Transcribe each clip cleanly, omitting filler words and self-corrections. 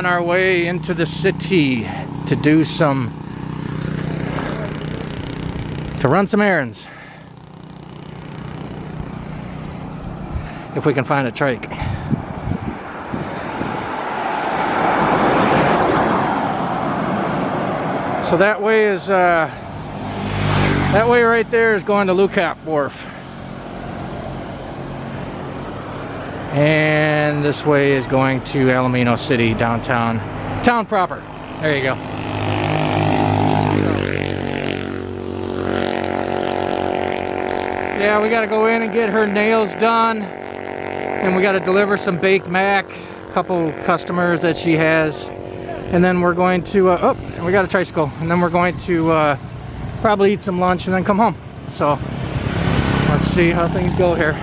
on our way into the city to do to run some errands. If we can find a trike. So that way is that way right there is going to Lucap Wharf. And this way is going to Alaminos City, downtown, town proper. There you go. Yeah, we gotta go in and get her nails done. And we gotta deliver some baked mac, a couple customers that she has. And then we're going to, oh, and we got a tricycle. And then we're going to probably eat some lunch and then come home. So, let's see how things go here.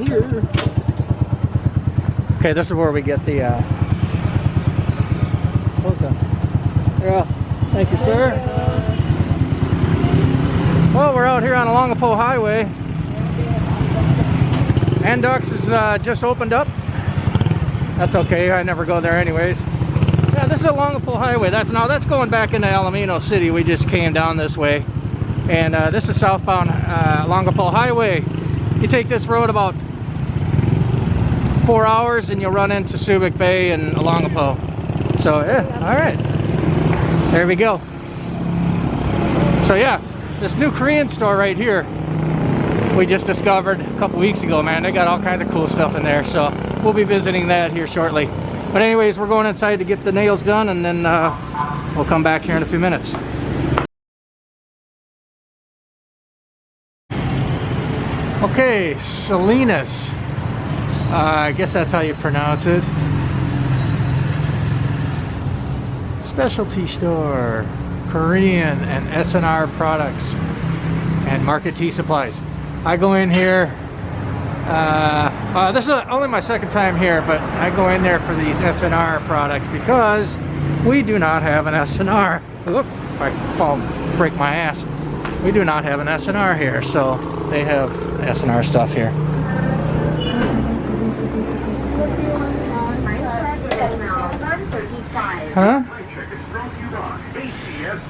here. Okay, this is where we get the yeah, thank you, sir. Well, we're out here on Alaminos Highway. Andux is just opened up. That's okay, I never go there anyways. Yeah, this is Alaminos Highway. That's going back into Alaminos City. We just came down this way. And this is southbound Alaminos Highway. You take this road about 4 hours and you'll run into Subic Bay and Alaminos. So yeah, alright. There we go. So yeah, this new Korean store right here we just discovered a couple weeks ago, man. They got all kinds of cool stuff in there, so we'll be visiting that here shortly. But anyways, we're going inside to get the nails done, and then we'll come back here in a few minutes. Okay, Salinas. I guess that's how you pronounce it. Specialty store, Korean and S&R products, and market tea supplies. I go in here, this is only my second time here, but I go in there for these S&R products because we do not have an S&R. Look, if I break my ass. We do not have an S&R here, so they have S&R stuff here. Huh?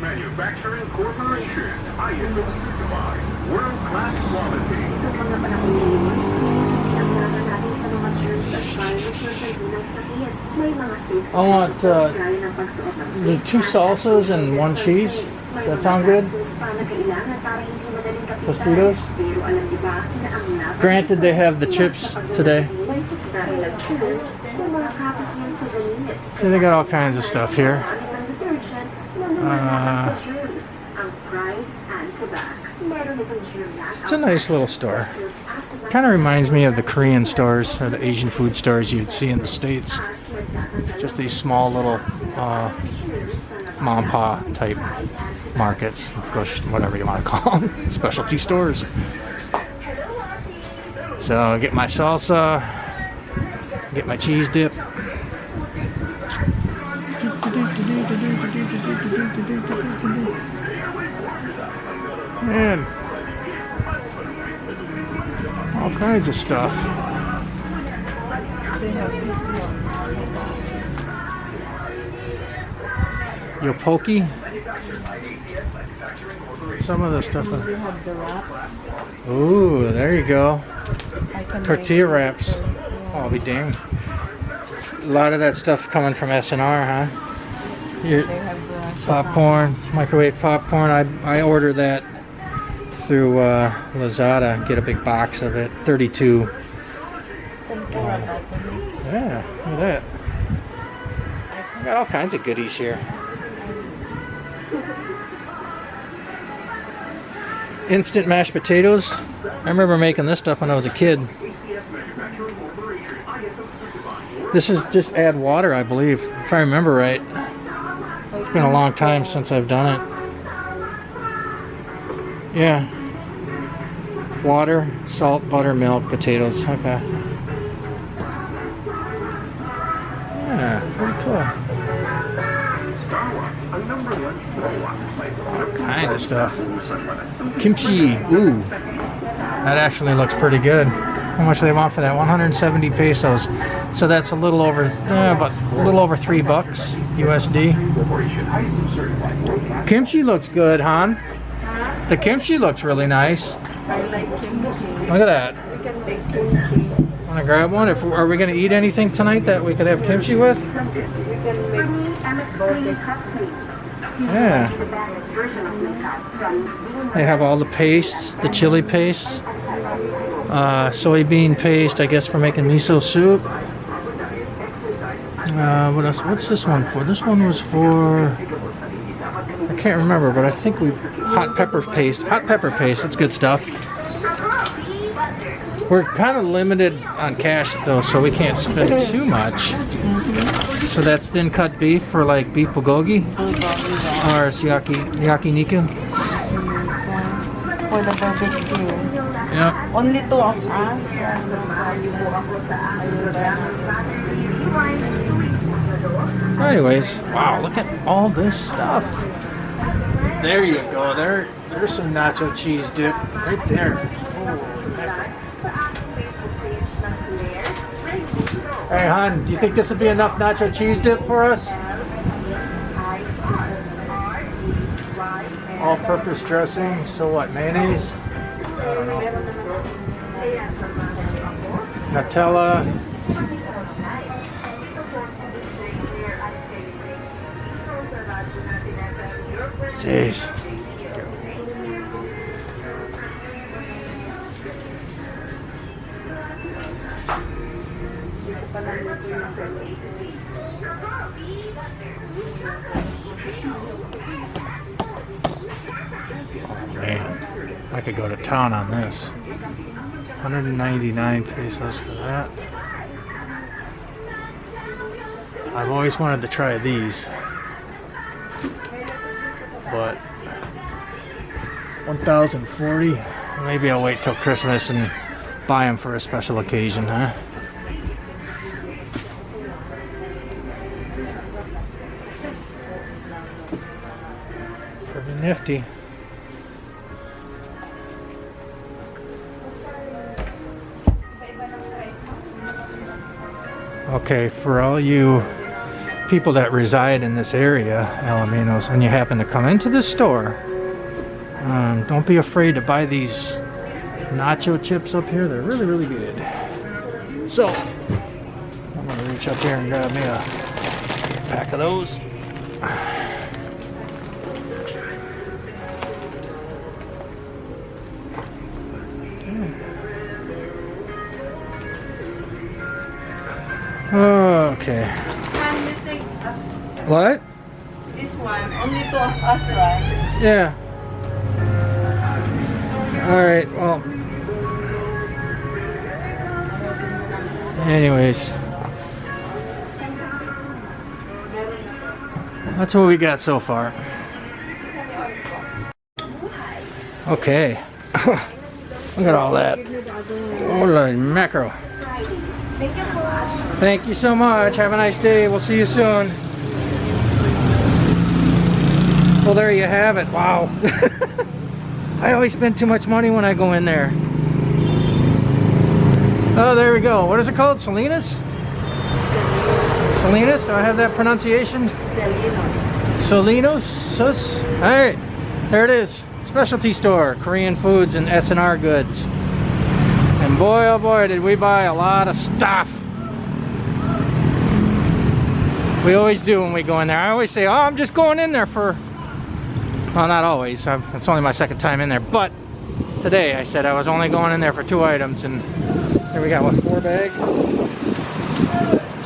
Manufacturing Corporation, ISO certified, world-class quality. I want the 2 salsas and 1 cheese. Does that sound good? Tostitos? Granted, they have the chips today. So they got all kinds of stuff here. It's a nice little store. Kind of reminds me of the Korean stores or the Asian food stores you'd see in the States. Just these small little mom and pop type markets, whatever you want to call them, specialty stores. So I get my salsa, get my cheese dip. Man, all kinds of stuff. Euphoric. Some of the stuff. Ooh, there you go. Tortilla wraps. Oh, I'll be dang. A lot of that stuff coming from S&R, huh? Your popcorn, microwave popcorn. I order that through Lazada. Get a big box of it. 32. Yeah, look at that. I got all kinds of goodies here. Instant mashed potatoes. I remember making this stuff when I was a kid. This is just add water, I believe, if I remember right. It's been a long time since I've done it. Yeah. Water, salt, butter, milk, potatoes. Okay. Yeah, pretty cool. All kinds of stuff. Kimchi. Ooh. That actually looks pretty good. How much do they want for that? 170 pesos. So that's a little over, about a little over $3 USD. Kimchi looks good, Han. The kimchi looks really nice. I like kimchi. Look at that. We can make kimchi. Want to grab one? Are we going to eat anything tonight that we could have kimchi with? We can make both. Yeah. They have all the pastes, the chili pastes, soybean paste, I guess, for making miso soup. What else? What's this one for? This one was for, I can't remember, but I think hot pepper paste. Hot pepper paste, that's good stuff. We're kind of limited on cash though, so we can't spend too much. So that's thin cut beef for like beef bulgogi, or it's yakiniku. For the barbecue. Yeah. Only two of us. Anyways, wow, look at all this stuff. There you go. There's some nacho cheese dip right there. Hey, hon, do you think this would be enough nacho cheese dip for us? All-purpose dressing. So what? Mayonnaise? I don't know. Nutella. Jeez. Man, I could go to town on this. 199 pesos for that. I've always wanted to try these, but 1,040. Maybe I'll wait till Christmas and buy them for a special occasion, huh? Pretty nifty. Okay, for all you people that reside in this area, Alaminos, when you happen to come into the store, don't be afraid to buy these nacho chips up here. They're really, really good. So, I'm gonna reach up here and grab me a pack of those. Okay. What? This one, only two of us, right? Yeah. Alright, well. Anyways. That's what we got so far. Okay. Look at all that. Holy mackerel. Thank you so much. Have a nice day. We'll see you soon. Well, there you have it. Wow. I always spend too much money when I go in there. Oh, there we go. What is it called? Salinas? Salinas? Do I have that pronunciation? Salinos? Alright. There it is. Specialty store. Korean foods and S&R goods. And boy, oh boy, did we buy a lot of stuff. We always do when we go in there. I always say, oh, I'm just going in there for... Well, not always. It's only my second time in there. But today I said I was only going in there for 2 items. And here we got, what, 4 bags?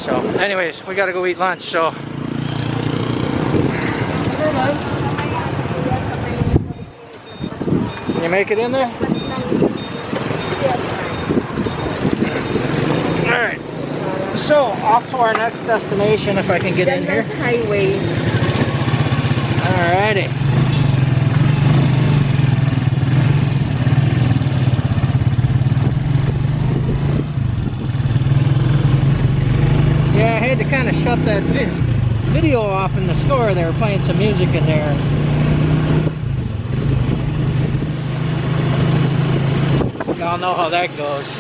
So, anyways, we got to go eat lunch. So, can you make it in there? Alright. So, off to our next destination if I can get in here. Highway. Alrighty. Yeah, I had to kind of shut that video off in the store. They were playing some music in there. Y'all know how that goes.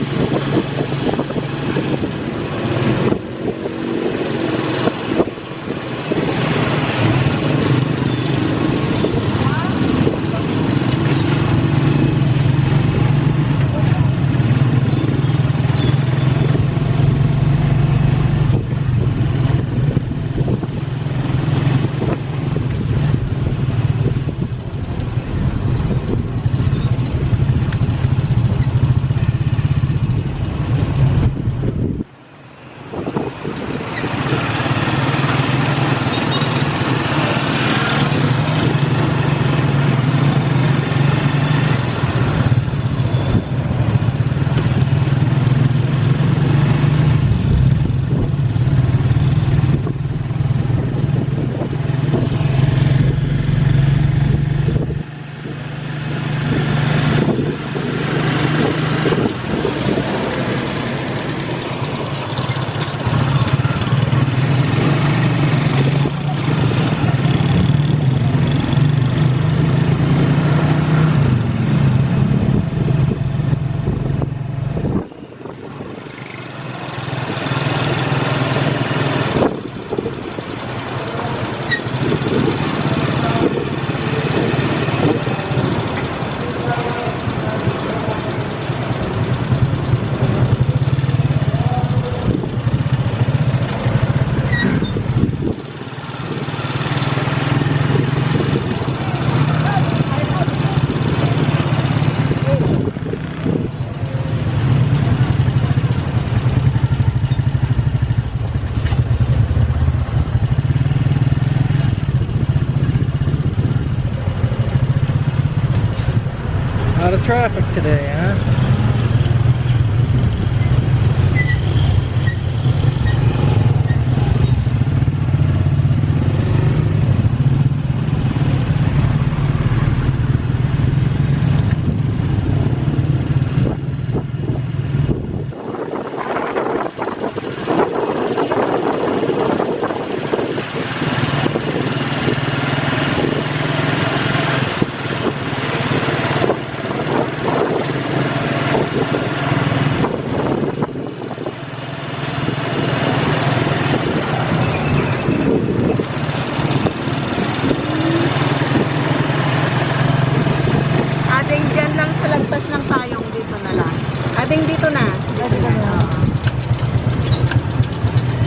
traffic today, huh?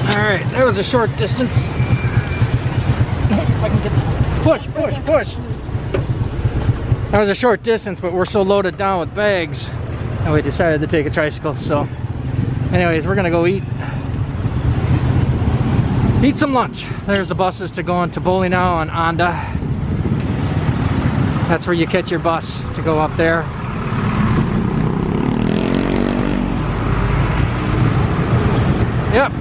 Alright, that was a short distance. If I can get push. That was a short distance, but we're so loaded down with bags and we decided to take a tricycle. So anyways, we're gonna go eat some lunch. There's the buses to go into Bolinao and Anda. That's where you catch your bus to go up there. Yep.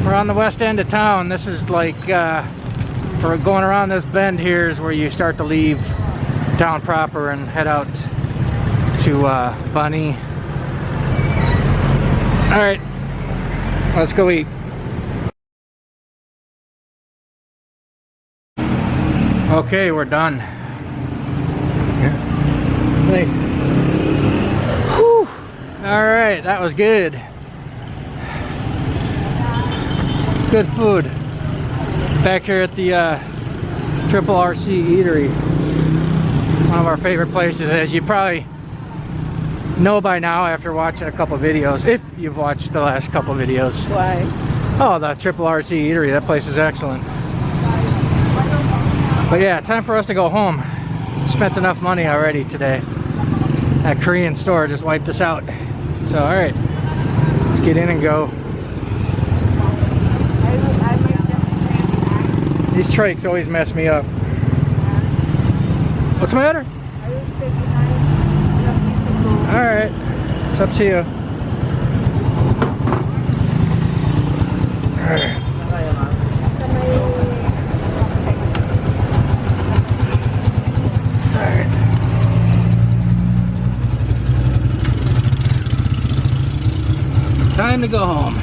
We're on the west end of town. This is like we're going around this bend here is where you start to leave town proper and head out to Bunny. All right, let's go eat. Okay, we're done. Hey. Whew. All right, that was good. Good food. Back here at the Triple RC Eatery. One of our favorite places, as you probably know by now after watching a couple videos, if you've watched the last couple videos. Why? Oh, the Triple RC Eatery, that place is excellent. But yeah, time for us to go home. Spent enough money already today. That Korean store just wiped us out. So alright, let's get in and go. These trikes always mess me up. What's the matter? Alright, it's up to you. Alright. Time to go home.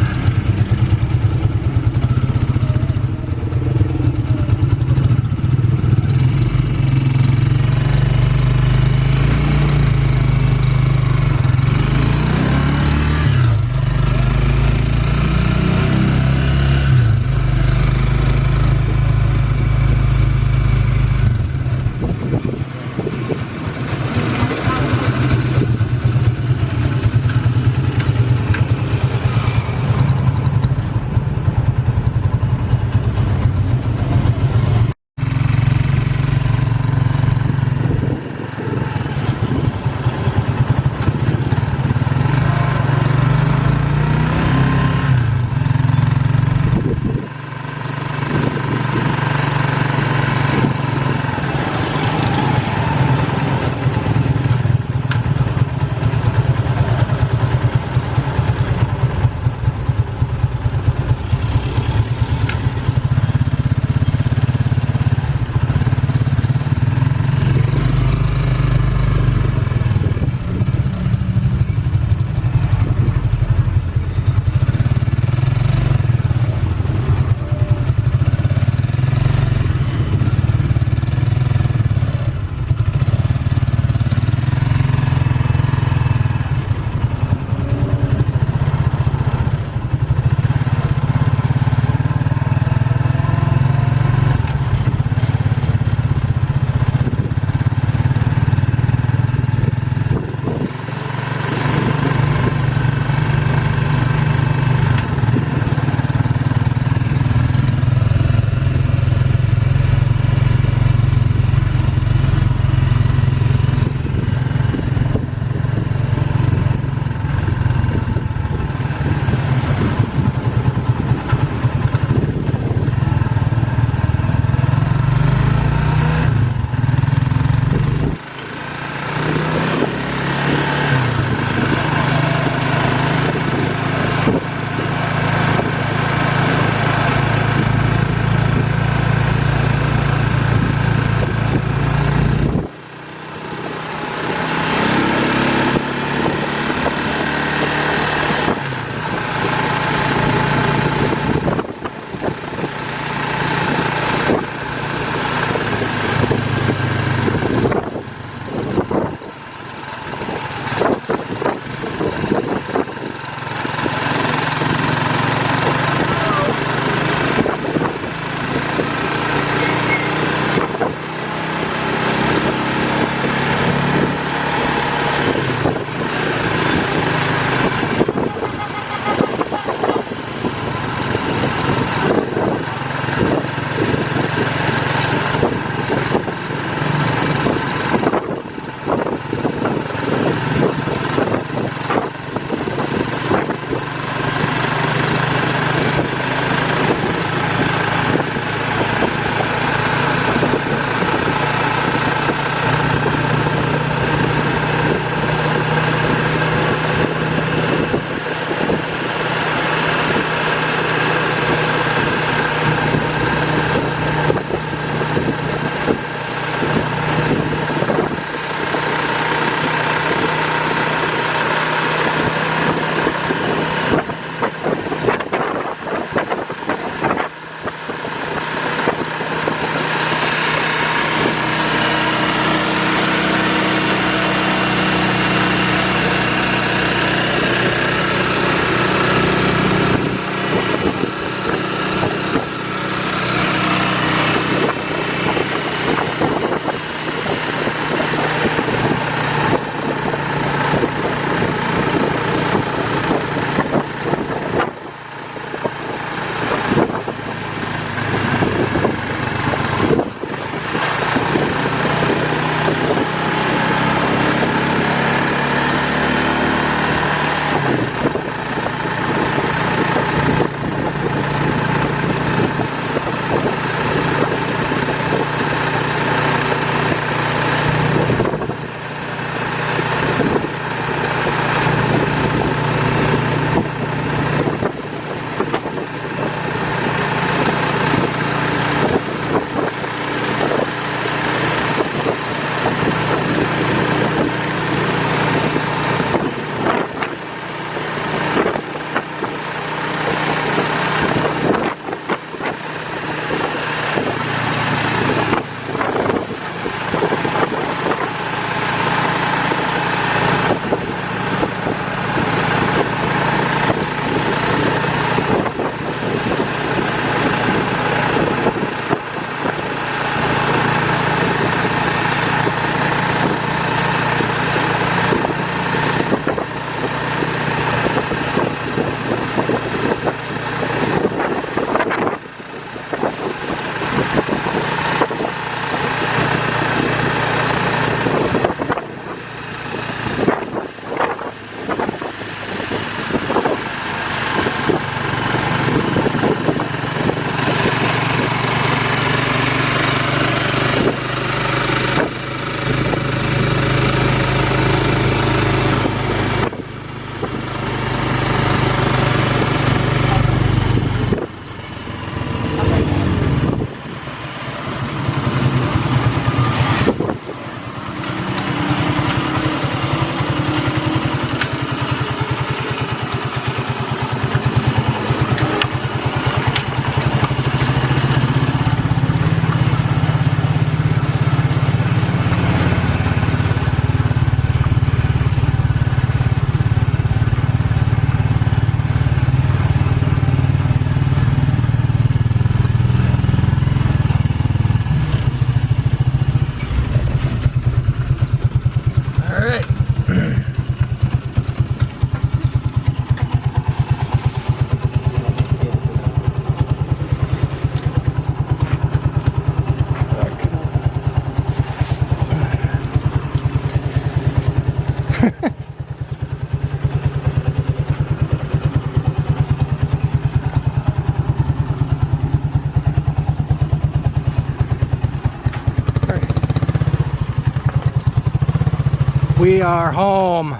We are home.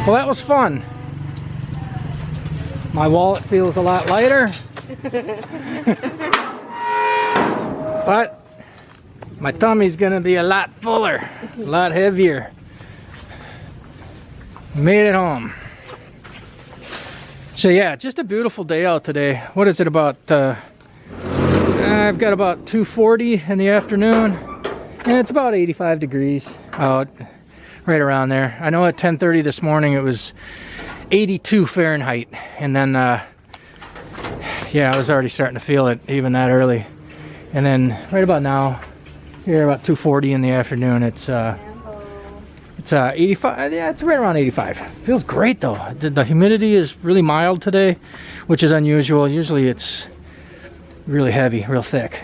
Well, that was fun. My wallet feels a lot lighter. But my tummy's gonna be a lot fuller, a lot heavier. Made it home. So yeah, just a beautiful day out today. What is it about? I've got about 2:40 in the afternoon, and it's about 85 degrees out, right around there. I know at 10:30 this morning it was 82 Fahrenheit, and then yeah, I was already starting to feel it even that early. And then right about now, here about 2:40 in the afternoon, it's 85. Yeah, it's right around 85. Feels great though. The humidity is really mild today, which is unusual. Usually it's really heavy, real thick.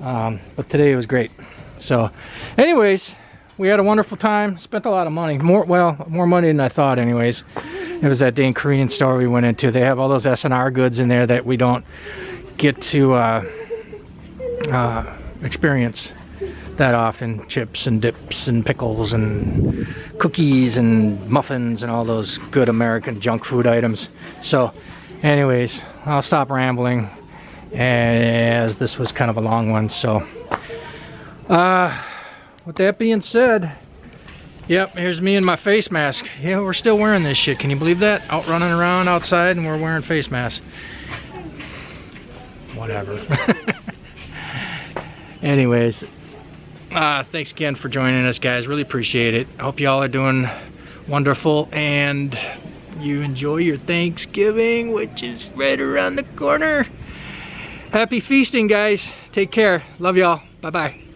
But today it was great. So anyways, we had a wonderful time. Spent a lot of money. More money than I thought anyways. It was that dang Korean store we went into. They have all those S&R goods in there that we don't get to experience that often. Chips and dips and pickles and cookies and muffins and all those good American junk food items. So anyways, I'll stop rambling, as this was kind of a long one. So with that being said, yep, here's me in my face mask. Yeah, we're still wearing this shit. Can you believe that? Out running around outside and we're wearing face masks. Whatever. Anyways, thanks again for joining us, guys. Really appreciate it. I hope y'all are doing wonderful and you enjoy your Thanksgiving, which is right around the corner. Happy feasting, guys. Take care. Love y'all. Bye-bye.